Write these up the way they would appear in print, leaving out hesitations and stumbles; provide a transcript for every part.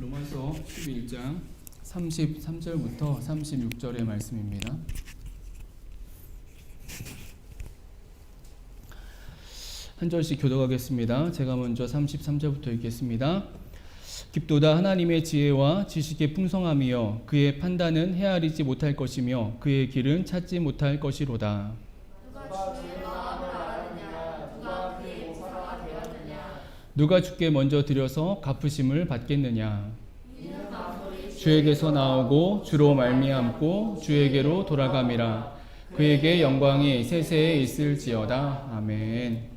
로마서 11장 33절부터 36절의 말씀입니다. 한 절씩 교독하겠습니다. 제가 먼저 33절부터 읽겠습니다. 깊도다 하나님의 지혜와 지식의 풍성함이여 그의 판단은 헤아리지 못할 것이며 그의 길은 찾지 못할 것이로다. 누가 주께 먼저 드려서 갚으심을 받겠느냐? 주에게서 나오고 주로 말미암고 주에게로 돌아감이라. 그에게 영광이 세세에 있을지어다. 아멘.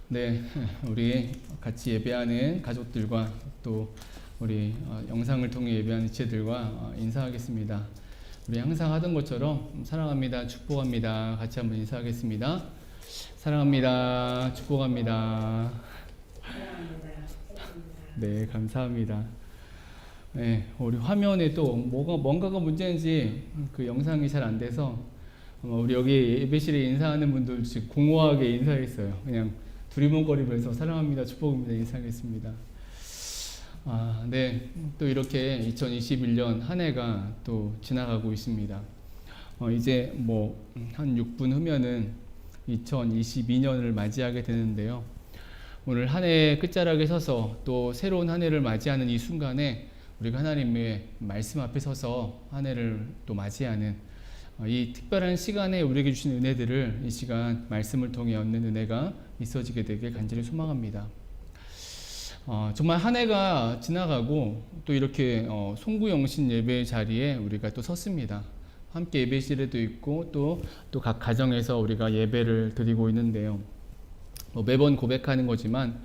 네, 우리 같이 예배하는 가족들과 또 우리 영상을 통해 예배하는 지체들과 인사하겠습니다. 우리 항상 하던 것처럼 사랑합니다, 축복합니다. 같이 한번 인사하겠습니다. 사랑합니다, 축복합니다. 네, 감사합니다. 네, 우리 화면에 또 뭔가가 문제인지 그 영상이 잘 안 돼서 우리 여기 예배실에 인사하는 분들 지금 공허하게 인사했어요. 그냥 두리번거리면서 사랑합니다, 축복합니다 인사하겠습니다. 네, 또 이렇게 2021년 한 해가 또 지나가고 있습니다. 이제 한 6분 후면은 2022년을 맞이하게 되는데요. 오늘 한 해의 끝자락에 서서 또 새로운 한 해를 맞이하는 이 순간에 우리가 하나님의 말씀 앞에 서서 한 해를 또 맞이하는 이 특별한 시간에 우리에게 주신 은혜들을 이 시간 말씀을 통해 얻는 은혜가 있어지게 되길 간절히 소망합니다. 정말 한 해가 지나가고 또 이렇게 송구영신 예배 자리에 우리가 또 섰습니다. 함께 예배실에도 있고 또 각 가정에서 우리가 예배를 드리고 있는데요. 매번 고백하는 거지만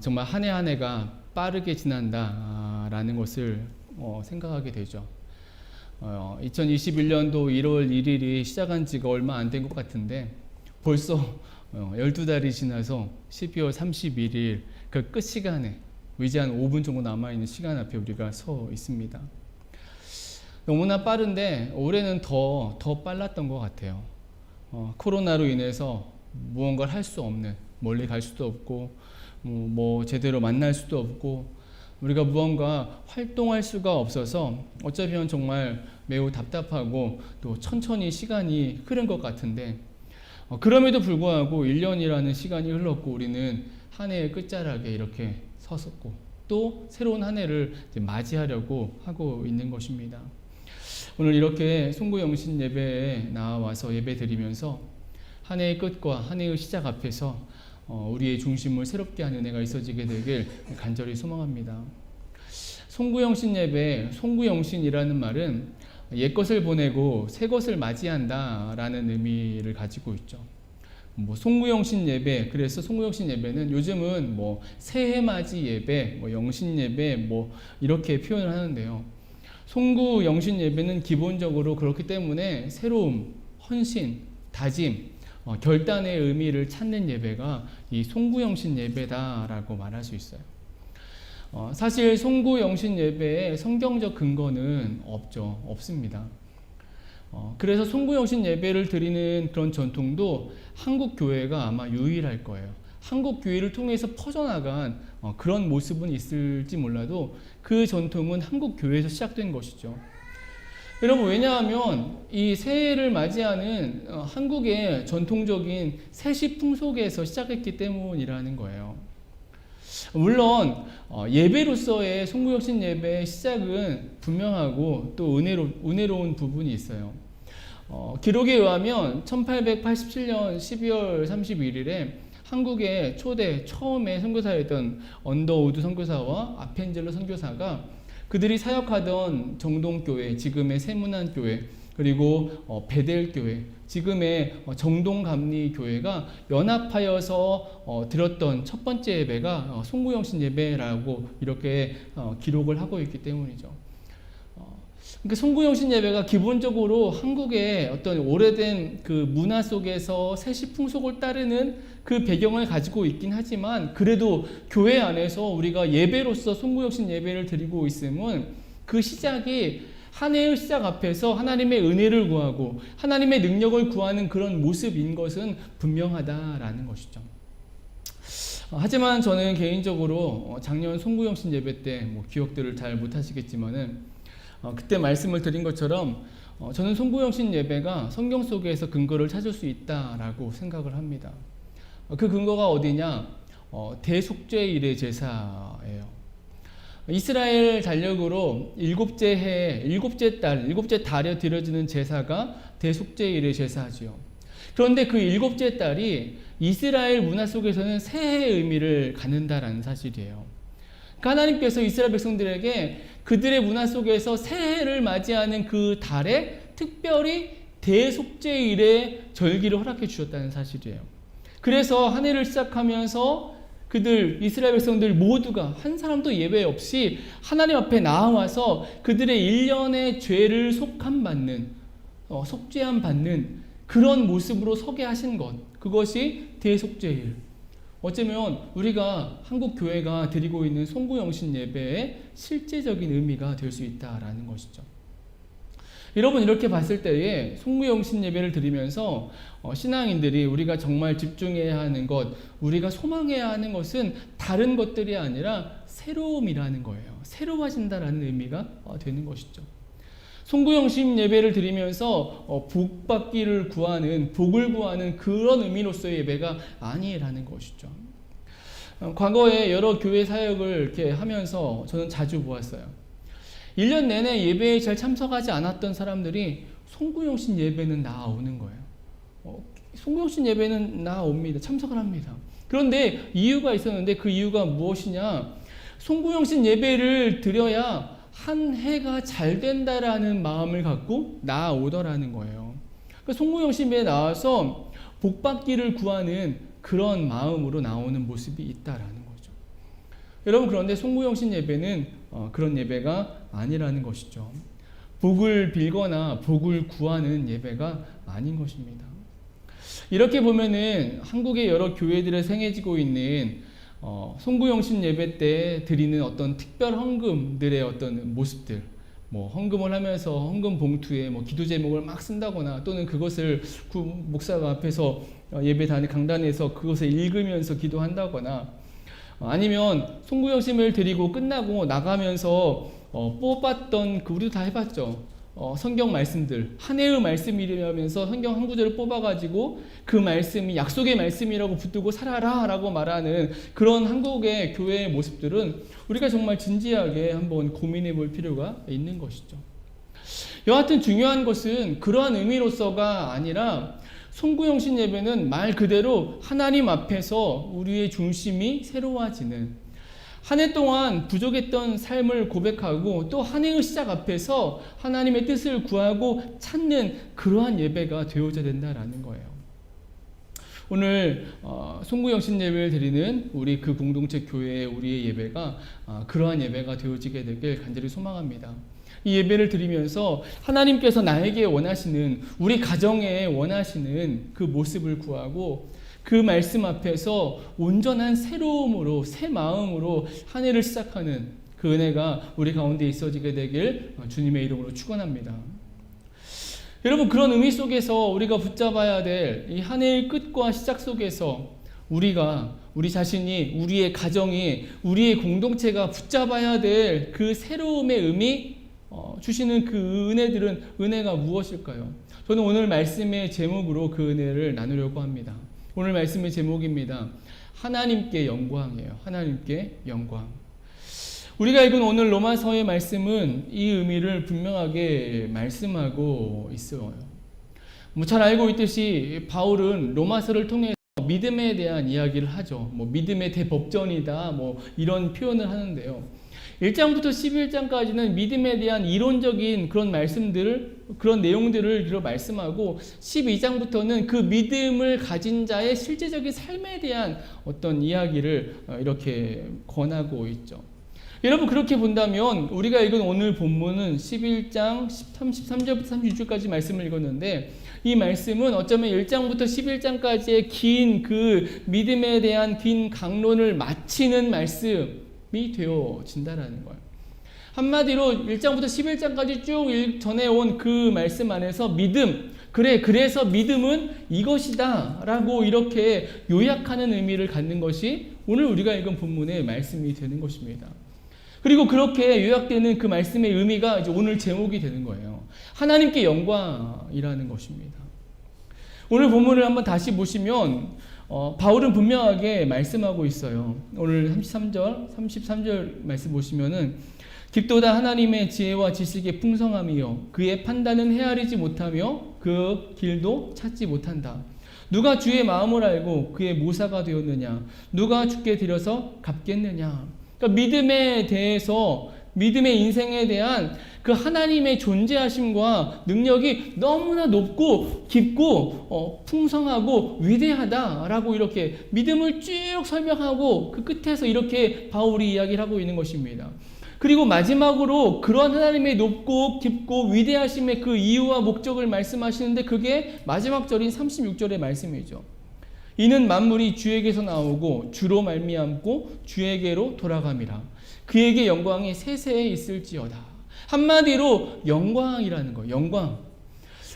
정말 한 해 한 해가 빠르게 지난다라는 것을 생각하게 되죠. 2021년도 1월 1일이 시작한 지가 얼마 안 된 것 같은데 벌써 12달이 지나서 12월 31일 그 끝 시간에 이제 한 5분 정도 남아있는 시간 앞에 우리가 서 있습니다. 너무나 빠른데 올해는 더 빨랐던 것 같아요. 코로나로 인해서 무언가를 할 수 없는, 멀리 갈 수도 없고 제대로 만날 수도 없고 우리가 무언가 활동할 수가 없어서 어쩌면 정말 매우 답답하고 또 천천히 시간이 흐른 것 같은데 그럼에도 불구하고 1년이라는 시간이 흘렀고 우리는 한 해의 끝자락에 이렇게 섰었고 또 새로운 한 해를 맞이하려고 하고 있는 것입니다. 오늘 이렇게 송구영신 예배에 나와서 예배 드리면서 한 해의 끝과 한 해의 시작 앞에서 우리의 중심을 새롭게 하는 은혜가 있어지게 되길 간절히 소망합니다. 송구영신 예배, 송구영신이라는 말은 옛것을 보내고 새것을 맞이한다라는 의미를 가지고 있죠. 송구영신 예배, 그래서 송구영신 예배는 요즘은 새해맞이 예배, 영신 예배 이렇게 표현을 하는데요. 송구영신 예배는 기본적으로 그렇기 때문에 새로움, 헌신, 다짐, 결단의 의미를 찾는 예배가 이 송구영신 예배다라고 말할 수 있어요. 사실 송구영신 예배에 성경적 근거는 없습니다. 그래서 송구영신 예배를 드리는 그런 전통도 한국 교회가 아마 유일할 거예요. 한국 교회를 통해서 퍼져나간 그런 모습은 있을지 몰라도 그 전통은 한국 교회에서 시작된 것이죠. 여러분, 왜냐하면 이 새해를 맞이하는 한국의 전통적인 세시 풍속에서 시작했기 때문이라는 거예요. 물론 예배로서의 송구영신 예배의 시작은 분명하고 또 은혜로운 부분이 있어요. 기록에 의하면 1887년 12월 31일에 한국의 처음에 선교사였던 언더우드 선교사와 아펜젤러 선교사가 그들이 사역하던 정동교회, 지금의 세문안교회, 그리고 베델교회, 지금의 정동감리교회가 연합하여서 드렸던 첫 번째 예배가 송구영신 예배라고 이렇게 기록을 하고 있기 때문이죠. 그러니까 송구영신 예배가 기본적으로 한국의 어떤 오래된 그 문화 속에서 세시 풍속을 따르는 그 배경을 가지고 있긴 하지만 그래도 교회 안에서 우리가 예배로서 송구영신 예배를 드리고 있음은 그 시작이 한 해의 시작 앞에서 하나님의 은혜를 구하고 하나님의 능력을 구하는 그런 모습인 것은 분명하다라는 것이죠. 하지만 저는 개인적으로 작년 송구영신 예배 때 기억들을 잘 못하시겠지만은 그때 말씀을 드린 것처럼 저는 송구영신 예배가 성경 속에서 근거를 찾을 수 있다라고 생각을 합니다. 그 근거가 어디냐? 대속죄일의 제사예요. 이스라엘 달력으로 일곱째 달에 드려지는 제사가 대속죄일의 제사지요. 그런데 그 일곱째 달이 이스라엘 문화 속에서는 새해의 의미를 갖는다라는 사실이에요. 하나님께서 이스라엘 백성들에게 그들의 문화 속에서 새해를 맞이하는 그 달에 특별히 대속죄일의 절기를 허락해 주셨다는 사실이에요. 그래서 한 해를 시작하면서 이스라엘 백성들 모두가 한 사람도 예외 없이 하나님 앞에 나와서 그들의 1년의 죄를 속죄함 받는 그런 모습으로 서게 하신 것, 그것이 대속죄일. 어쩌면 우리가 한국 교회가 드리고 있는 송구영신 예배의 실제적인 의미가 될 수 있다라는 것이죠. 여러분, 이렇게 봤을 때에 송구영신 예배를 드리면서 신앙인들이 우리가 정말 집중해야 하는 것, 우리가 소망해야 하는 것은 다른 것들이 아니라 새로움이라는 거예요. 새로워진다라는 의미가 되는 것이죠. 송구영신 예배를 드리면서 복을 구하는 그런 의미로서의 예배가 아니라는 것이죠. 과거에 여러 교회 사역을 이렇게 하면서 저는 자주 보았어요. 1년 내내 예배에 잘 참석하지 않았던 사람들이 송구영신 예배는 나오는 거예요. 송구영신 예배는 나옵니다. 참석을 합니다. 그런데 이유가 있었는데 그 이유가 무엇이냐? 송구영신 예배를 드려야 한 해가 잘 된다라는 마음을 갖고 나오더라는 거예요. 그러니까 송구영신에 나와서 복받기를 구하는 그런 마음으로 나오는 모습이 있다라는 거죠. 여러분, 그런데 송구영신 예배는 그런 예배가 아니라는 것이죠. 복을 빌거나 복을 구하는 예배가 아닌 것입니다. 이렇게 보면은 한국의 여러 교회들에 생겨지고 있는 송구영신 예배 때 드리는 어떤 특별 헌금들의 어떤 모습들, 헌금을 하면서 헌금 봉투에 기도 제목을 막 쓴다거나 또는 그것을 목사가 앞에서 예배 강단에서 그것을 읽으면서 기도한다거나 아니면 송구영신을 드리고 끝나고 나가면서 뽑았던 우리도 다 해봤죠. 성경 말씀들, 한 해의 말씀이라면서 성경 한 구절을 뽑아가지고 그 말씀이 약속의 말씀이라고 붙들고 살아라 라고 말하는 그런 한국의 교회의 모습들은 우리가 정말 진지하게 한번 고민해 볼 필요가 있는 것이죠. 여하튼 중요한 것은 그러한 의미로서가 아니라 송구영신 예배는 말 그대로 하나님 앞에서 우리의 중심이 새로워지는, 한 해 동안 부족했던 삶을 고백하고 또 한 해의 시작 앞에서 하나님의 뜻을 구하고 찾는 그러한 예배가 되어야 된다라는 거예요. 오늘 송구영신 예배를 드리는 우리 그 공동체 교회의 우리의 예배가 그러한 예배가 되어지게 되길 간절히 소망합니다. 이 예배를 드리면서 하나님께서 나에게 원하시는, 우리 가정에 원하시는 그 모습을 구하고 그 말씀 앞에서 온전한 새로움으로, 새 마음으로 한 해를 시작하는 그 은혜가 우리 가운데 있어지게 되길 주님의 이름으로 축원합니다. 여러분, 그런 의미 속에서 우리가 붙잡아야 될 이 한 해의 끝과 시작 속에서 우리 자신이, 우리의 가정이, 우리의 공동체가 붙잡아야 될 그 새로움의 의미, 주시는 그 은혜가 무엇일까요? 저는 오늘 말씀의 제목으로 그 은혜를 나누려고 합니다. 오늘 말씀의 제목입니다. 하나님께 영광이에요. 하나님께 영광. 우리가 읽은 오늘 로마서의 말씀은 이 의미를 분명하게 말씀하고 있어요. 잘 알고 있듯이 바울은 로마서를 통해서 믿음에 대한 이야기를 하죠. 믿음의 대법전이다, 이런 표현을 하는데요. 1장부터 11장까지는 믿음에 대한 이론적인 그런 그런 내용들을 말씀하고 12장부터는 그 믿음을 가진 자의 실제적인 삶에 대한 어떤 이야기를 이렇게 권하고 있죠. 여러분, 그렇게 본다면 우리가 읽은 오늘 본문은 11장 33절부터 36절까지 말씀을 읽었는데 이 말씀은 어쩌면 1장부터 11장까지의 긴 그 믿음에 대한 긴 강론을 마치는 말씀이 되어진다라는 거예요. 한마디로 1장부터 11장까지 쭉 전해온 그 말씀 안에서 믿음, 그래서 믿음은 이것이다 라고 이렇게 요약하는 의미를 갖는 것이 오늘 우리가 읽은 본문의 말씀이 되는 것입니다. 그리고 그렇게 요약되는 그 말씀의 의미가 이제 오늘 제목이 되는 거예요. 하나님께 영광이라는 것입니다. 오늘 본문을 한번 다시 보시면 바울은 분명하게 말씀하고 있어요. 오늘 33절 말씀 보시면은 깊도다 하나님의 지혜와 지식의 풍성함이요 그의 판단은 헤아리지 못하며 그 길도 찾지 못한다. 누가 주의 마음을 알고 그의 모사가 되었느냐? 누가 주께 드려서 갚겠느냐? 그러니까 믿음에 대해서 믿음의 인생에 대한 그 하나님의 존재하심과 능력이 너무나 높고 깊고 풍성하고 위대하다라고 이렇게 믿음을 쭉 설명하고 그 끝에서 이렇게 바울이 이야기를 하고 있는 것입니다. 그리고 마지막으로 그런 하나님의 높고 깊고 위대하심의 그 이유와 목적을 말씀하시는데 그게 마지막 절인 36절의 말씀이죠. 이는 만물이 주에게서 나오고 주로 말미암고 주에게로 돌아감이라. 그에게 영광이 세세에 있을지어다. 한마디로 영광이라는 거예요. 영광.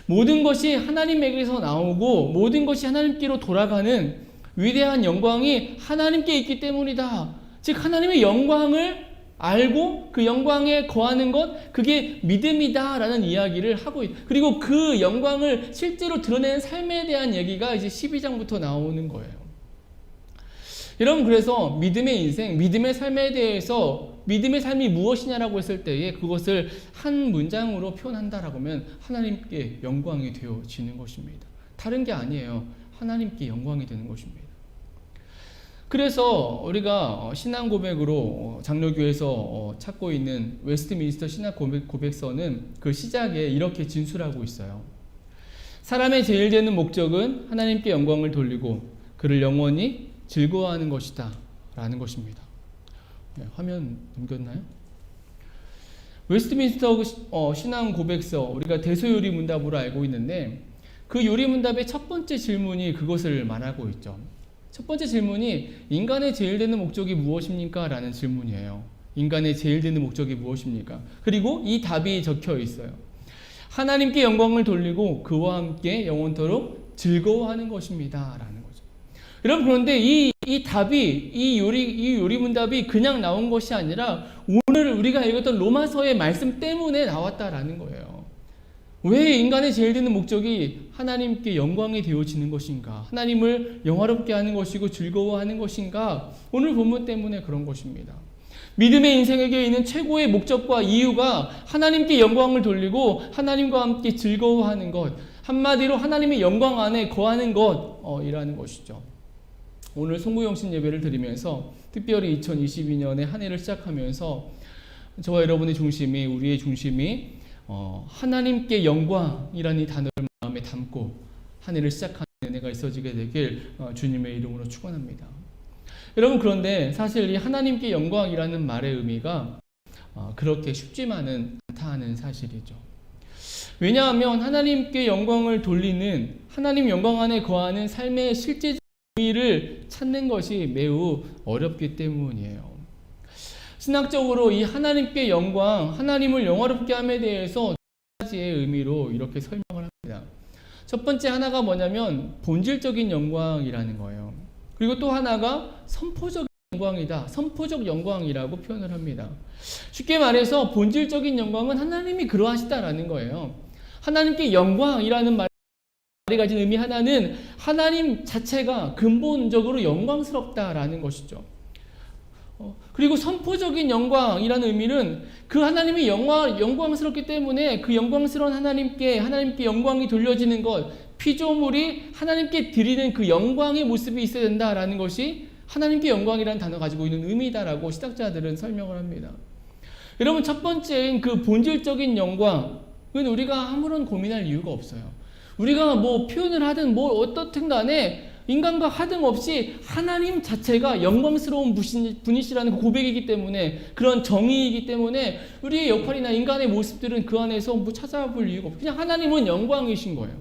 모든 것이 하나님에게서 나오고 모든 것이 하나님께로 돌아가는 위대한 영광이 하나님께 있기 때문이다. 즉 하나님의 영광을 알고 그 영광에 거하는 것, 그게 믿음이다라는 이야기를 하고 그리고 그 영광을 실제로 드러내는 삶에 대한 얘기가 이제 12장부터 나오는 거예요. 여러분, 그래서 믿음의 인생, 믿음의 삶에 대해서 믿음의 삶이 무엇이냐라고 했을 때에 그것을 한 문장으로 표현한다라고 하면 하나님께 영광이 되어지는 것입니다. 다른 게 아니에요. 하나님께 영광이 되는 것입니다. 그래서 우리가 신앙 고백으로 장로교에서 찾고 있는 웨스트민스터 신앙 고백서는 그 시작에 이렇게 진술하고 있어요. 사람의 제일 되는 목적은 하나님께 영광을 돌리고 그를 영원히 즐거워하는 것이다 라는 것입니다. 네, 화면 넘겼나요? 웨스트민스터 신앙 고백서, 우리가 대소요리 문답으로 알고 있는데 그 요리 문답의 첫 번째 질문이 그것을 말하고 있죠. 첫 번째 질문이 인간의 제일 되는 목적이 무엇입니까? 라는 질문이에요. 인간의 제일 되는 목적이 무엇입니까? 그리고 이 답이 적혀 있어요. 하나님께 영광을 돌리고 그와 함께 영원토록 즐거워하는 것입니다. 라는 거죠. 여러분, 그런데 이 답이, 이 요리 문답이 그냥 나온 것이 아니라 오늘 우리가 읽었던 로마서의 말씀 때문에 나왔다라는 거예요. 왜 인간의 제일 되는 목적이 하나님께 영광이 되어지는 것인가? 하나님을 영화롭게 하는 것이고 즐거워하는 것인가? 오늘 본문 때문에 그런 것입니다. 믿음의 인생에게 있는 최고의 목적과 이유가 하나님께 영광을 돌리고 하나님과 함께 즐거워하는 것, 한마디로 하나님의 영광 안에 거하는 것이라는 것이죠. 오늘 송구영신 예배를 드리면서 특별히 2022년에 한 해를 시작하면서 저와 여러분의 중심이, 우리의 중심이 하나님께 영광이라는 이 단어를 마음에 담고 한 해를 시작하는 은혜가 있어지게 되길 주님의 이름으로 축원합니다. 여러분, 그런데 사실 이 하나님께 영광이라는 말의 의미가 그렇게 쉽지만은 않다는 사실이죠. 왜냐하면 하나님께 영광을 돌리는, 하나님 영광 안에 거하는 삶의 실제적 의미를 찾는 것이 매우 어렵기 때문이에요. 신학적으로 이 하나님께 영광, 하나님을 영화롭게 함에 대해서 두 가지의 의미로 이렇게 설명을 합니다. 첫 번째 하나가 뭐냐면 본질적인 영광이라는 거예요. 그리고 또 하나가 선포적 영광이다. 선포적 영광이라고 표현을 합니다. 쉽게 말해서 본질적인 영광은 하나님이 그러하시다라는 거예요. 하나님께 영광이라는 말이 가진 의미 하나는 하나님 자체가 근본적으로 영광스럽다라는 것이죠. 그리고 선포적인 영광이라는 의미는 그 하나님이 영광스럽기 때문에 그 영광스러운 하나님께 영광이 돌려지는 것, 피조물이 하나님께 드리는 그 영광의 모습이 있어야 된다라는 것이 하나님께 영광이라는 단어가 가지고 있는 의미다라고 시각자들은 설명을 합니다. 여러분, 첫 번째인 그 본질적인 영광은 우리가 아무런 고민할 이유가 없어요. 우리가 뭐 표현을 하든 뭐 어떻든 간에 인간과 하등없이 하나님 자체가 영광스러운 분이시라는 그 고백이기 때문에, 그런 정의이기 때문에 우리의 역할이나 인간의 모습들은 그 안에서 뭐 찾아볼 이유가 없고 그냥 하나님은 영광이신 거예요.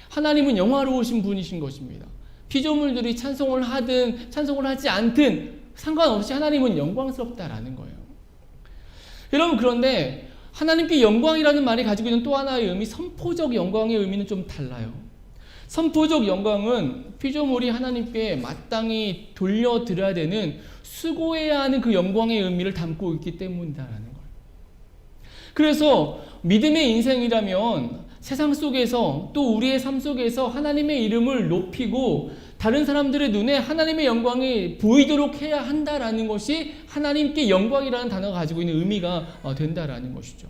하나님은 영화로우신 분이신 것입니다. 피조물들이 찬송을 하든 찬송을 하지 않든 상관없이 하나님은 영광스럽다라는 거예요. 여러분, 그런데 하나님께 영광이라는 말이 가지고 있는 또 하나의 의미, 선포적 영광의 의미는 좀 달라요. 선포적 영광은 피조물이 하나님께 마땅히 돌려드려야 되는 수고해야 하는 그 영광의 의미를 담고 있기 때문이다라는 거예요. 그래서 믿음의 인생이라면 세상 속에서 또 우리의 삶 속에서 하나님의 이름을 높이고 다른 사람들의 눈에 하나님의 영광이 보이도록 해야 한다라는 것이 하나님께 영광이라는 단어가 가지고 있는 의미가 된다라는 것이죠.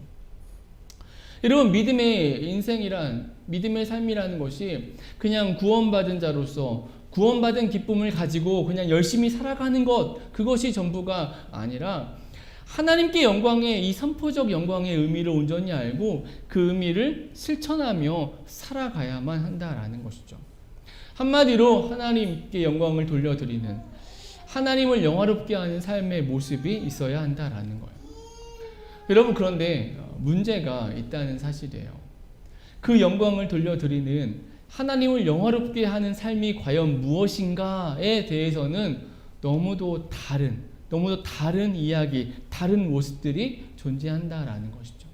여러분, 믿음의 인생이란, 믿음의 삶이라는 것이 그냥 구원받은 자로서 구원받은 기쁨을 가지고 그냥 열심히 살아가는 것, 그것이 전부가 아니라 하나님께 영광의, 이 선포적 영광의 의미를 온전히 알고 그 의미를 실천하며 살아가야만 한다라는 것이죠. 한마디로 하나님께 영광을 돌려드리는, 하나님을 영화롭게 하는 삶의 모습이 있어야 한다라는 거예요. 여러분, 그런데 문제가 있다는 사실이에요. 그 영광을 돌려드리는, 하나님을 영화롭게 하는 삶이 과연 무엇인가에 대해서는 너무도 다른 이야기, 다른 모습들이 존재한다라는 것이죠.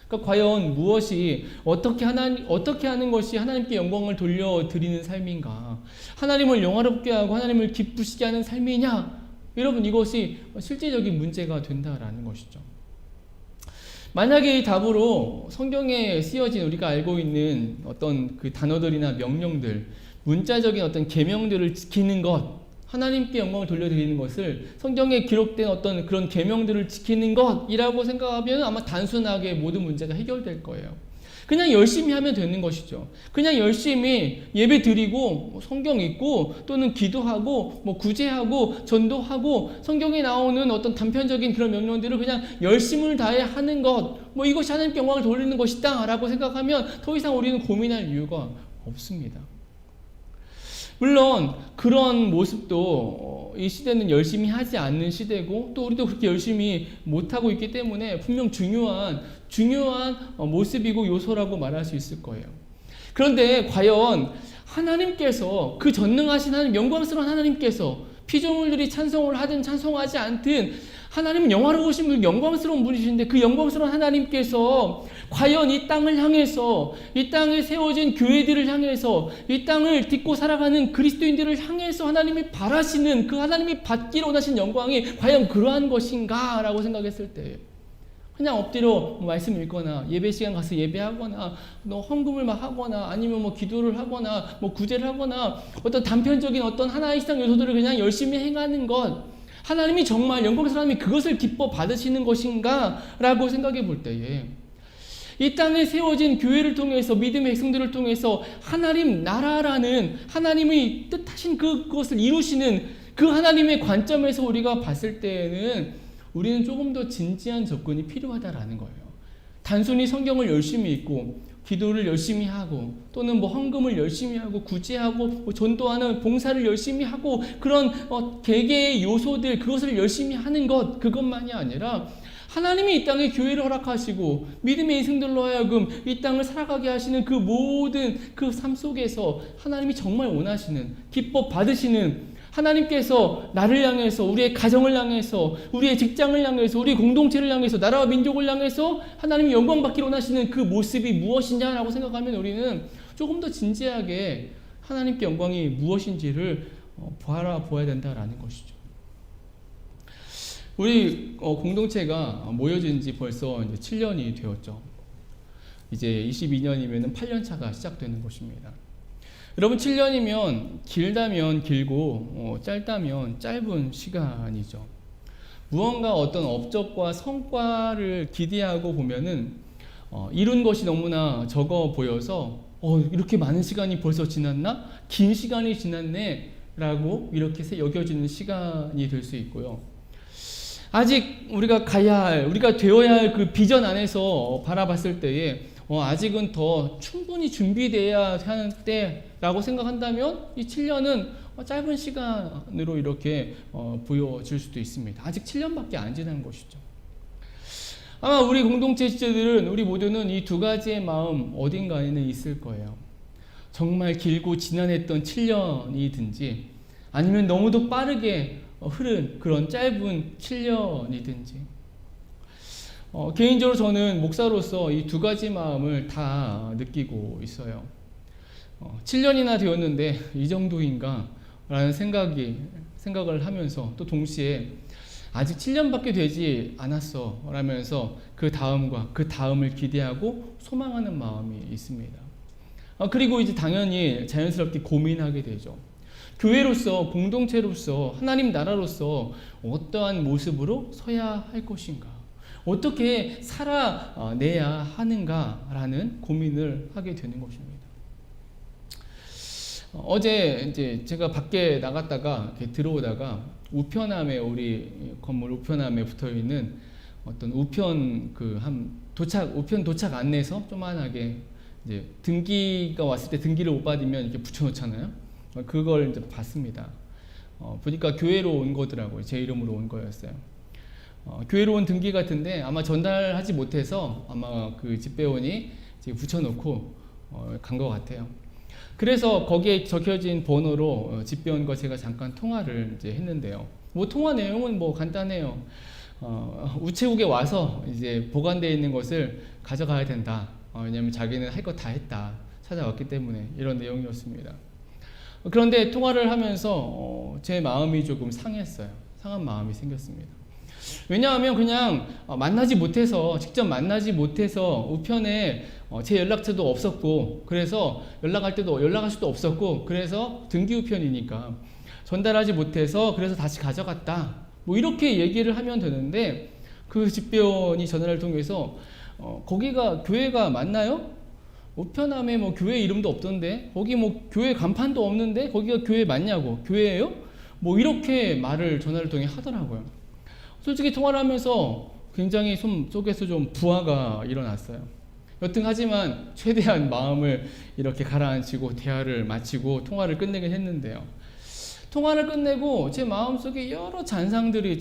그러니까 과연 무엇이, 어떻게 하는 것이 하나님께 영광을 돌려드리는 삶인가? 하나님을 영화롭게 하고 하나님을 기쁘시게 하는 삶이냐? 여러분, 이것이 실제적인 문제가 된다라는 것이죠. 만약에 이 답으로 성경에 쓰여진 우리가 알고 있는 어떤 그 단어들이나 명령들, 문자적인 어떤 계명들을 지키는 것, 하나님께 영광을 돌려드리는 것을 성경에 기록된 어떤 그런 계명들을 지키는 것이라고 생각하면 아마 단순하게 모든 문제가 해결될 거예요. 그냥 열심히 하면 되는 것이죠. 그냥 열심히 예배 드리고 성경 읽고 또는 기도하고 구제하고 전도하고 성경에 나오는 어떤 단편적인 그런 명령들을 그냥 열심을 다해 하는 것, 이것이 하나님께 영광을 돌리는 것이다 라고 생각하면 더 이상 우리는 고민할 이유가 없습니다. 물론 그런 모습도 이 시대는 열심히 하지 않는 시대고 또 우리도 그렇게 열심히 못하고 있기 때문에 분명 중요한 모습이고 요소라고 말할 수 있을 거예요. 그런데 과연 하나님께서, 그 전능하신 하나님, 영광스러운 하나님께서 피조물들이 찬송을 하든 찬송하지 않든 하나님은 영화로우신 분, 영광스러운 분이신데 그 영광스러운 하나님께서 과연 이 땅을 향해서, 이 땅에 세워진 교회들을 향해서, 이 땅을 딛고 살아가는 그리스도인들을 향해서 하나님이 바라시는, 그 하나님이 받기를 원하신 영광이 과연 그러한 것인가 라고 생각했을 때 그냥 엎드려 말씀 읽거나 예배 시간 가서 예배하거나 헌금을 하거나 아니면 기도를 하거나 구제를 하거나 어떤 단편적인 어떤 하나의 이상 요소들을 그냥 열심히 행하는 것, 하나님이 정말 영광스러운 하나님이 그것을 기뻐 받으시는 것인가 라고 생각해 볼 때에 이 땅에 세워진 교회를 통해서, 믿음의 백성들을 통해서 하나님 나라라는 하나님의 뜻하신 그것을 이루시는 그 하나님의 관점에서 우리가 봤을 때에는 우리는 조금 더 진지한 접근이 필요하다라는 거예요. 단순히 성경을 열심히 읽고 기도를 열심히 하고 또는 헌금을 열심히 하고 구제하고 전도하는 봉사를 열심히 하고 그런 개개의 요소들, 그것을 열심히 하는 것, 그것만이 아니라 하나님이 이 땅에 교회를 허락하시고 믿음의 인생들로 하여금 이 땅을 살아가게 하시는 그 모든 그 삶 속에서 하나님이 정말 원하시는, 기뻐 받으시는, 하나님께서 나를 향해서, 우리의 가정을 향해서, 우리의 직장을 향해서, 우리의 공동체를 향해서, 나라와 민족을 향해서 하나님이 영광 받기를 원하시는 그 모습이 무엇이냐라고 생각하면 우리는 조금 더 진지하게 하나님께 영광이 무엇인지를 바라보아야 된다라는 것이죠. 우리 공동체가 모여진 지 벌써 이제 7년이 되었죠. 이제 22년이면 8년 차가 시작되는 것입니다. 여러분, 7년이면 길다면 길고 짧다면 짧은 시간이죠. 무언가 어떤 업적과 성과를 기대하고 보면은 이룬 것이 너무나 적어 보여서 이렇게 많은 시간이 벌써 지났나? 긴 시간이 지났네 라고 이렇게 여겨지는 시간이 될 수 있고요. 아직 우리가 우리가 되어야 할 그 비전 안에서 바라봤을 때에 아직은 더 충분히 준비되어야 하는 때라고 생각한다면 이 7년은 짧은 시간으로 이렇게 보여질 수도 있습니다. 아직 7년밖에 안 지난 것이죠. 아마 우리 공동체 지체들은, 우리 모두는 이 두 가지의 마음 어딘가에는 있을 거예요. 정말 길고 지난했던 7년이든지 아니면 너무도 빠르게 흐른 그런 짧은 7년이든지 개인적으로 저는 목사로서 이 두 가지 마음을 다 느끼고 있어요. 7년이나 되었는데 이 정도인가? 라는 생각을 하면서 또 동시에 아직 7년밖에 되지 않았어 라면서 그 다음과 그 다음을 기대하고 소망하는 마음이 있습니다. 그리고 이제 당연히 자연스럽게 고민하게 되죠. 교회로서, 공동체로서, 하나님 나라로서 어떠한 모습으로 서야 할 것인가? 어떻게 살아내야 하는가라는 고민을 하게 되는 것입니다. 어제 이제 제가 밖에 나갔다가 이렇게 들어오다가 우편함에, 우리 건물 우편함에 붙어 있는 어떤 우편 우편 도착 안내서 조그만하게 이제 등기가 왔을 때 등기를 못 받으면 이렇게 붙여놓잖아요. 그걸 이제 봤습니다. 보니까 교회로 온 거더라고요. 제 이름으로 온 거였어요. 교회로 온 등기 같은데 아마 전달하지 못해서 아마 그 집배원이 이제 붙여놓고 간 것 같아요. 그래서 거기에 적혀진 번호로 집배원과 제가 잠깐 통화를 이제 했는데요. 뭐 통화 내용은 뭐 간단해요. 우체국에 와서 이제 보관되어 있는 것을 가져가야 된다. 왜냐면 자기는 할 거 다 했다. 찾아왔기 때문에 이런 내용이었습니다. 그런데 통화를 하면서 제 마음이 조금 상했어요. 상한 마음이 생겼습니다. 왜냐하면 그냥 만나지 못해서, 직접 만나지 못해서 우편에 제 연락처도 없었고, 그래서 연락할 수도 없었고, 그래서 등기 우편이니까 전달하지 못해서 그래서 다시 가져갔다. 뭐 이렇게 얘기를 하면 되는데, 그 집배원이 전화를 통해서 거기가 교회가 맞나요? 우편함에 뭐 교회 이름도 없던데, 거기 뭐 교회 간판도 없는데 거기가 교회 맞냐고, 교회예요? 뭐 이렇게 말을 전화를 통해 하더라고요. 솔직히 통화를 하면서 굉장히 속에서 좀 부하가 일어났어요. 여튼 하지만 최대한 마음을 이렇게 가라앉히고 대화를 마치고 통화를 끝내긴 했는데요. 통화를 끝내고 제 마음속에 여러 잡념들이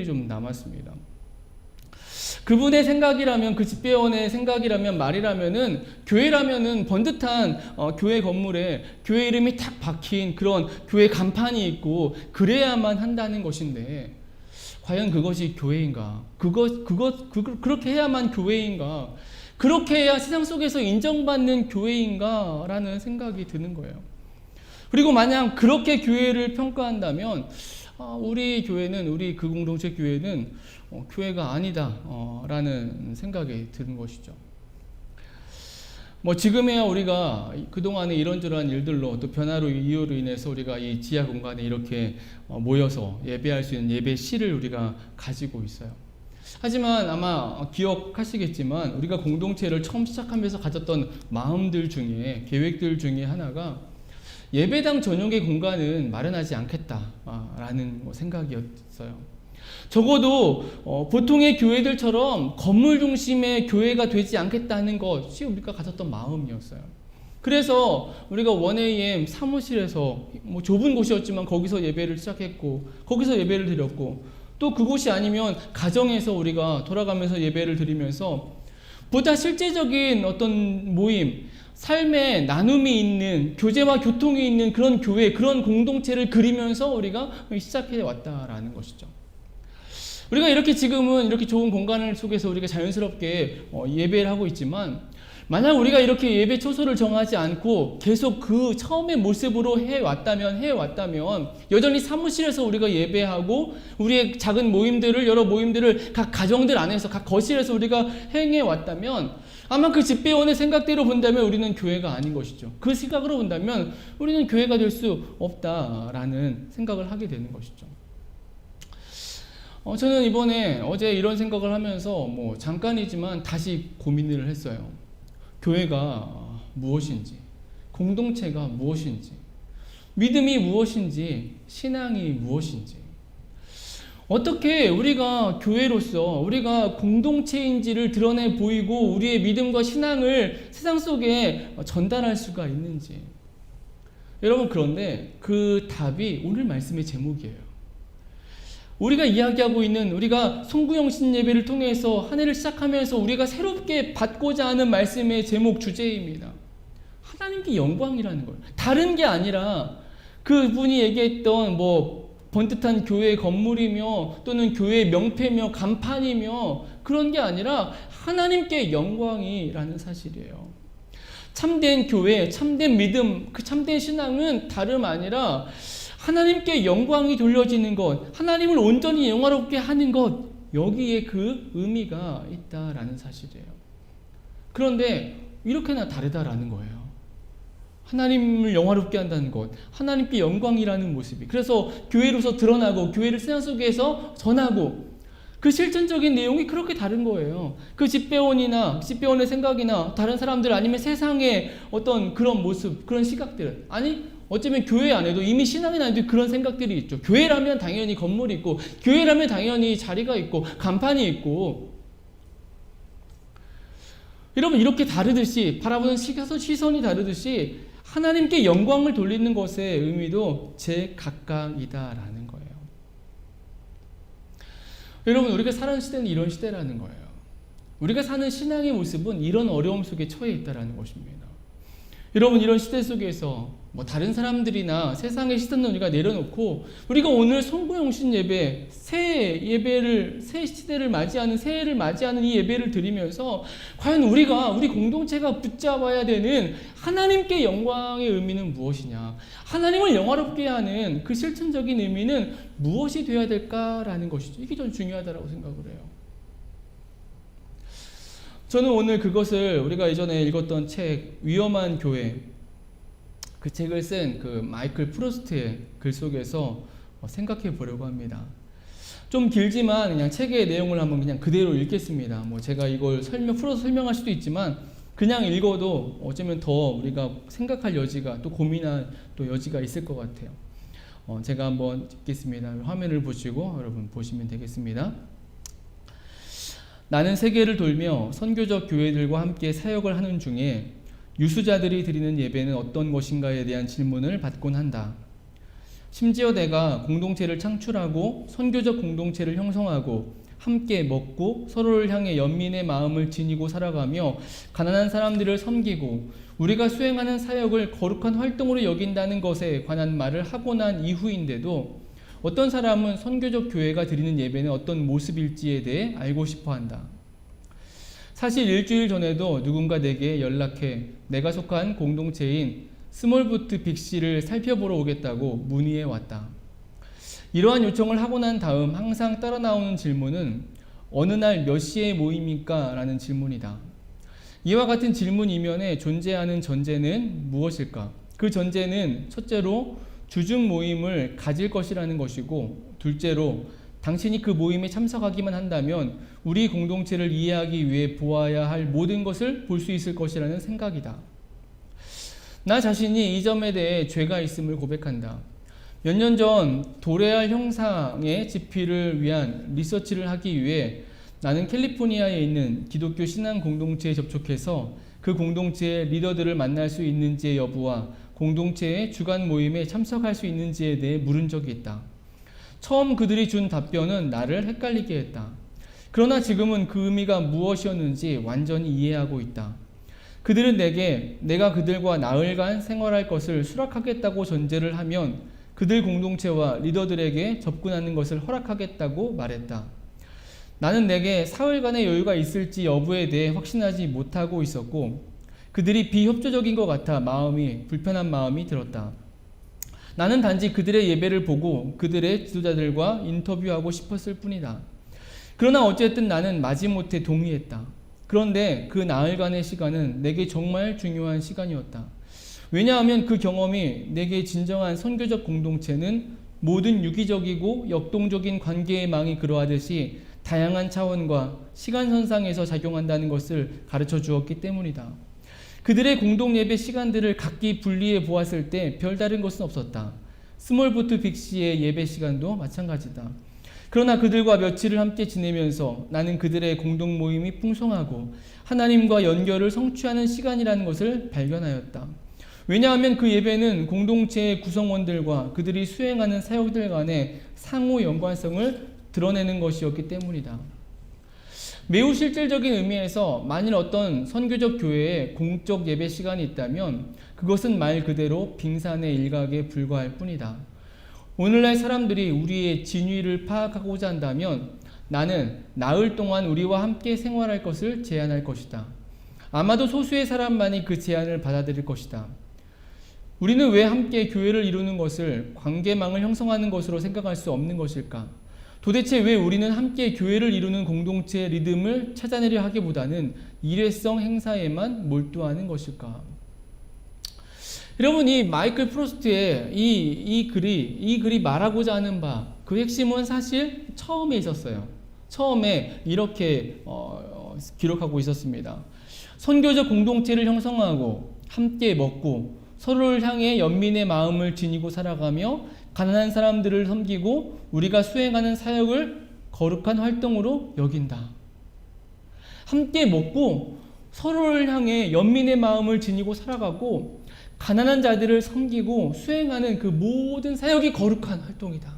좀 남았습니다. 그분의 생각이라면, 그 집배원의 생각이라면, 말이라면은, 교회라면은 번듯한 교회 건물에 교회 이름이 탁 박힌 그런 교회 간판이 있고 그래야만 한다는 것인데, 과연 그것이 교회인가? 그렇게 해야만 교회인가? 그렇게 해야 세상 속에서 인정받는 교회인가? 라는 생각이 드는 거예요. 그리고 만약 그렇게 교회를 평가한다면 우리 교회는, 우리 그 공동체 교회는 교회가 아니다 라는 생각이 드는 것이죠. 뭐 지금에야 우리가 그동안에 이런저런 일들로 또 변화로 이유로 인해서 우리가 이 지하 공간에 이렇게 모여서 예배할 수 있는 예배실을 우리가 가지고 있어요. 하지만 아마 기억하시겠지만 우리가 공동체를 처음 시작하면서 가졌던 마음들 중에, 계획들 중에 하나가 예배당 전용의 공간은 마련하지 않겠다라는 생각이었어요. 적어도 보통의 교회들처럼 건물 중심의 교회가 되지 않겠다는 것이 우리가 가졌던 마음이었어요. 그래서 우리가 1AM 사무실에서 뭐 좁은 곳이었지만 거기서 예배를 시작했고, 거기서 예배를 드렸고, 또 그곳이 아니면 가정에서 우리가 돌아가면서 예배를 드리면서 보다 실제적인 어떤 모임, 삶의 나눔이 있는, 교제와 교통이 있는 그런 교회, 그런 공동체를 그리면서 우리가 시작해 왔다라는 것이죠. 우리가 이렇게 지금은 이렇게 좋은 공간 속에서 우리가 자연스럽게 예배를 하고 있지만, 만약 우리가 이렇게 예배 초소를 정하지 않고 계속 그 처음의 모습으로 해왔다면, 여전히 사무실에서 우리가 예배하고 우리의 작은 모임들을, 여러 모임들을 각 가정들 안에서, 각 거실에서 우리가 행해왔다면, 아마 그 집배원의 생각대로 본다면 우리는 교회가 아닌 것이죠. 그 생각으로 본다면 우리는 교회가 될 수 없다라는 생각을 하게 되는 것이죠. 저는 어제 이런 생각을 하면서 뭐 잠깐이지만 다시 고민을 했어요. 교회가 무엇인지, 공동체가 무엇인지, 믿음이 무엇인지, 신앙이 무엇인지, 어떻게 우리가 교회로서 우리가 공동체인지를 드러내 보이고 우리의 믿음과 신앙을 세상 속에 전달할 수가 있는지. 여러분, 그런데 그 답이 오늘 말씀의 제목이에요. 우리가 이야기하고 있는, 우리가 송구영신 예배를 통해서 한 해를 시작하면서 우리가 새롭게 받고자 하는 말씀의 제목, 주제입니다. 하나님께 영광이라는 거예요. 다른 게 아니라 그분이 얘기했던 뭐 번듯한 교회 건물이며 또는 교회 명패며 간판이며 그런 게 아니라 하나님께 영광이라는 사실이에요. 참된 교회, 참된 믿음, 그 참된 신앙은 다름 아니라 하나님께 영광이 돌려지는 것, 하나님을 온전히 영화롭게 하는 것, 여기에 그 의미가 있다라는 사실이에요. 그런데 이렇게나 다르다라는 거예요. 하나님을 영화롭게 한다는 것, 하나님께 영광이라는 모습이. 그래서 교회로서 드러나고 교회를 세상 속에서 전하고 그 실천적인 내용이 그렇게 다른 거예요. 그 집배원의 생각이나 다른 사람들 아니면 세상의 어떤 그런 모습, 그런 시각들, 아니 어쩌면 교회 안에도 이미 신앙인 안에도 그런 생각들이 있죠. 교회라면 당연히 건물이 있고, 교회라면 당연히 자리가 있고, 간판이 있고. 여러분, 이렇게 다르듯이 바라보는 시선이 다르듯이 하나님께 영광을 돌리는 것의 의미도 제각각이다라는 거예요. 여러분, 우리가 사는 시대는 이런 시대라는 거예요. 우리가 사는 신앙의 모습은 이런 어려움 속에 처해 있다라는 것입니다. 여러분, 이런 시대 속에서 다른 사람들이나 세상의 시선을 우리가 내려놓고 우리가 오늘 성부영신 예배, 새 시대를 맞이하는, 새해를 맞이하는 이 예배를 드리면서 과연 우리 공동체가 붙잡아야 되는 하나님께 영광의 의미는 무엇이냐, 하나님을 영화롭게 하는 그 실천적인 의미는 무엇이 되어야 될까라는 것이죠. 이게 좀 중요하다고 생각을 해요. 저는 오늘 그것을 우리가 예전에 읽었던 책 위험한 교회, 그 책을 쓴 그 마이클 프로스트의 글 속에서 생각해 보려고 합니다. 좀 길지만 그냥 책의 내용을 한번 그냥 그대로 읽겠습니다. 제가 이걸 풀어서 설명할 수도 있지만 그냥 읽어도 어쩌면 더 우리가 생각할 여지가, 또 고민할 또 여지가 있을 것 같아요. 제가 한번 읽겠습니다. 화면을 보시고 여러분 보시면 되겠습니다. 나는 세계를 돌며 선교적 교회들과 함께 사역을 하는 중에 유수자들이 드리는 예배는 어떤 것인가에 대한 질문을 받곤 한다. 심지어 내가 공동체를 창출하고 선교적 공동체를 형성하고 함께 먹고 서로를 향해 연민의 마음을 지니고 살아가며 가난한 사람들을 섬기고 우리가 수행하는 사역을 거룩한 활동으로 여긴다는 것에 관한 말을 하고 난 이후인데도 어떤 사람은 선교적 교회가 드리는 예배는 어떤 모습일지에 대해 알고 싶어 한다. 사실 일주일 전에도 누군가 내게 연락해 내가 속한 공동체인 스몰부트 빅C를 살펴보러 오겠다고 문의해 왔다. 이러한 요청을 하고 난 다음 항상 따라 나오는 질문은 어느 날 몇 시에 모입니까? 라는 질문이다. 이와 같은 질문 이면에 존재하는 전제는 무엇일까? 그 전제는 첫째로 주중 모임을 가질 것이라는 것이고, 둘째로 당신이 그 모임에 참석하기만 한다면 우리 공동체를 이해하기 위해 보아야 할 모든 것을 볼 수 있을 것이라는 생각이다. 나 자신이 이 점에 대해 죄가 있음을 고백한다. 몇 년 전 도레알 형상의 집필을 위한 리서치를 하기 위해 나는 캘리포니아에 있는 기독교 신앙 공동체에 접촉해서 그 공동체의 리더들을 만날 수 있는지의 여부와 공동체의 주간 모임에 참석할 수 있는지에 대해 물은 적이 있다. 처음 그들이 준 답변은 나를 헷갈리게 했다. 그러나 지금은 그 의미가 무엇이었는지 완전히 이해하고 있다. 그들은 내가 그들과 나흘간 생활할 것을 수락하겠다고 전제를 하면 그들 공동체와 리더들에게 접근하는 것을 허락하겠다고 말했다. 나는 내게 사흘간의 여유가 있을지 여부에 대해 확신하지 못하고 있었고 그들이 비협조적인 것 같아 불편한 마음이 들었다. 나는 단지 그들의 예배를 보고 그들의 지도자들과 인터뷰하고 싶었을 뿐이다. 그러나 어쨌든 나는 마지못해 동의했다. 그런데 그 나흘간의 시간은 내게 정말 중요한 시간이었다. 왜냐하면 그 경험이 내게 진정한 선교적 공동체는 모든 유기적이고 역동적인 관계의 망이 그러하듯이 다양한 차원과 시간선상에서 작용한다는 것을 가르쳐 주었기 때문이다. 그들의 공동 예배 시간들을 각기 분리해 보았을 때 별다른 것은 없었다. 스몰부트 빅C의 예배 시간도 마찬가지다. 그러나 그들과 며칠을 함께 지내면서 나는 그들의 공동 모임이 풍성하고 하나님과 연결을 성취하는 시간이라는 것을 발견하였다. 왜냐하면 그 예배는 공동체의 구성원들과 그들이 수행하는 사역들 간의 상호 연관성을 드러내는 것이었기 때문이다. 매우 실질적인 의미에서 만일 어떤 선교적 교회에 공적 예배 시간이 있다면 그것은 말 그대로 빙산의 일각에 불과할 뿐이다. 오늘날 사람들이 우리의 진위를 파악하고자 한다면 나는 나흘 동안 우리와 함께 생활할 것을 제안할 것이다. 아마도 소수의 사람만이 그 제안을 받아들일 것이다. 우리는 왜 함께 교회를 이루는 것을 관계망을 형성하는 것으로 생각할 수 없는 것일까? 도대체 왜 우리는 함께 교회를 이루는 공동체의 리듬을 찾아내려 하기보다는 일회성 행사에만 몰두하는 것일까? 여러분, 이 마이클 프로스트의 이 글이 말하고자 하는 그 핵심은 사실 처음에 있었어요. 처음에 이렇게 기록하고 있었습니다. 선교적 공동체를 형성하고 함께 먹고 서로를 향해 연민의 마음을 지니고 살아가며 가난한 사람들을 섬기고 우리가 수행하는 사역을 거룩한 활동으로 여긴다. 함께 먹고 서로를 향해 연민의 마음을 지니고 살아가고 가난한 자들을 섬기고 수행하는 그 모든 사역이 거룩한 활동이다.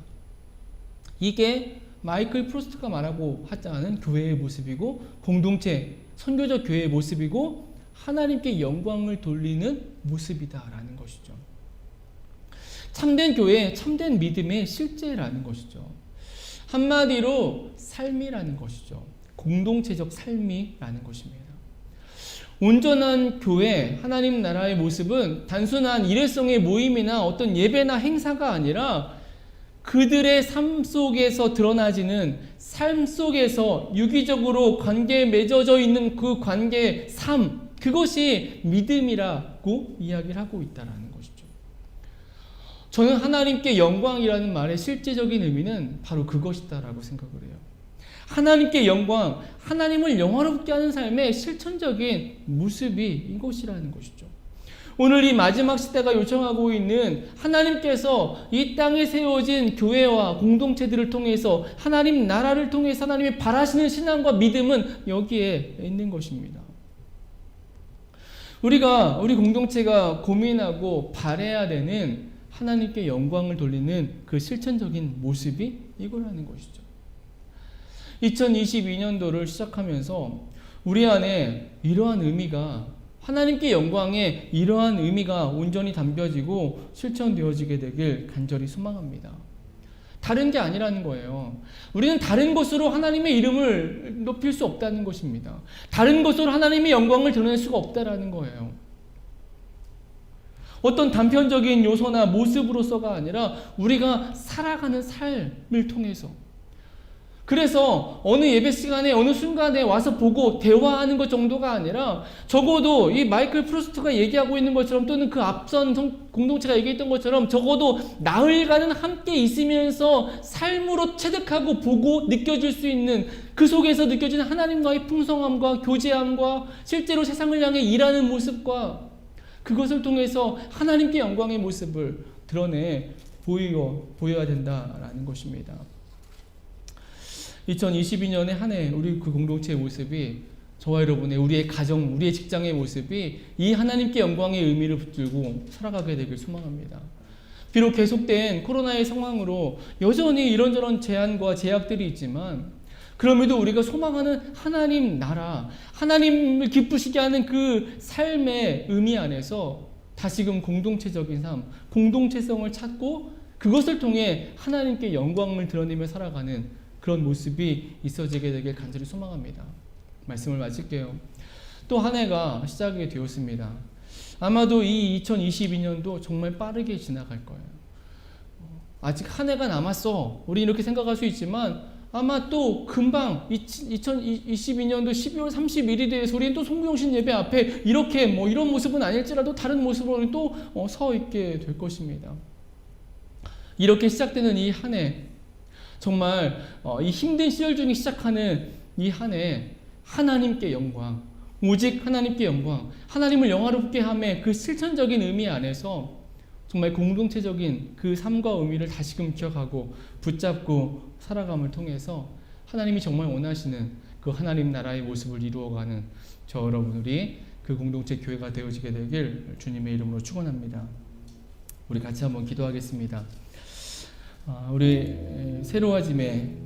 이게 마이클 프로스트가 말하고 하자는 교회의 모습이고 공동체, 선교적 교회의 모습이고 하나님께 영광을 돌리는 모습이다라는 것이죠. 참된 교회, 참된 믿음의 실제라는 것이죠. 한마디로 삶이라는 것이죠. 공동체적 삶이라는 것입니다. 온전한 교회, 하나님 나라의 모습은 단순한 일회성의 모임이나 어떤 예배나 행사가 아니라 그들의 삶 속에서 드러나지는 삶 속에서 유기적으로 관계에 맺어져 있는 그 관계의 삶, 그것이 믿음이라고 이야기를 하고 있다는 것이죠. 저는 하나님께 영광이라는 말의 실제적인 의미는 바로 그것이다라고 생각을 해요. 하나님께 영광, 하나님을 영화롭게 하는 삶의 실천적인 모습이 이것이라는 것이죠. 오늘 이 마지막 시대가 요청하고 있는 하나님께서 이 땅에 세워진 교회와 공동체들을 통해서 하나님 나라를 통해서 하나님이 바라시는 신앙과 믿음은 여기에 있는 것입니다. 우리 공동체가 고민하고 바라야 되는 하나님께 영광을 돌리는 그 실천적인 모습이 이거라는 것이죠. 2022년도를 시작하면서 우리 안에 이러한 의미가, 하나님께 영광의 이러한 의미가 온전히 담겨지고 실천되어지게 되길 간절히 소망합니다. 다른 게 아니라는 거예요. 우리는 다른 것으로 하나님의 이름을 높일 수 없다는 것입니다. 다른 것으로 하나님의 영광을 드러낼 수가 없다라는 거예요. 어떤 단편적인 요소나 모습으로서가 아니라 우리가 살아가는 삶을 통해서, 그래서 어느 예배 시간에 어느 순간에 와서 보고 대화하는 것 정도가 아니라 적어도 이 마이클 프로스트가 얘기하고 있는 것처럼 또는 그 앞선 공동체가 얘기했던 것처럼 적어도 나흘간은 함께 있으면서 삶으로 체득하고 보고 느껴질 수 있는 그 속에서 느껴지는 하나님과의 풍성함과 교제함과 실제로 세상을 향해 일하는 모습과 그것을 통해서 하나님께 영광의 모습을 드러내 보여야 된다라는 것입니다. 2022년의 한 해 우리 그 공동체의 모습이, 저와 여러분의 우리의 가정, 우리의 직장의 모습이 이 하나님께 영광의 의미를 붙들고 살아가게 되길 소망합니다. 비록 계속된 코로나의 상황으로 여전히 이런저런 제한과 제약들이 있지만 그럼에도 우리가 소망하는 하나님 나라, 하나님을 기쁘시게 하는 그 삶의 의미 안에서 다시금 공동체적인 삶, 공동체성을 찾고 그것을 통해 하나님께 영광을 드러내며 살아가는 그런 모습이 있어지게 되길 간절히 소망합니다. 말씀을 마칠게요. 또 한 해가 시작이 되었습니다. 아마도 이 2022년도 정말 빠르게 지나갈 거예요. 아직 한 해가 남았어. 우리 이렇게 생각할 수 있지만 아마 또 금방 2022년도 12월 31일에 대해서 우리는 또 송구영신 예배 앞에 이렇게 이런 모습은 아닐지라도 다른 모습으로 또 서 있게 될 것입니다. 이렇게 시작되는 이 한 해, 정말 이 힘든 시절 중에 시작하는 이 한 해, 하나님께 영광, 오직 하나님께 영광, 하나님을 영화롭게 함의 그 실천적인 의미 안에서 정말 공동체적인 그 삶과 의미를 다시금 기억하고 붙잡고 살아감을 통해서 하나님이 정말 원하시는 그 하나님 나라의 모습을 이루어가는 저 여러분들이 그 공동체 교회가 되어지게 되길 주님의 이름으로 축원합니다. 우리 같이 한번 기도하겠습니다. 우리 새로워짐의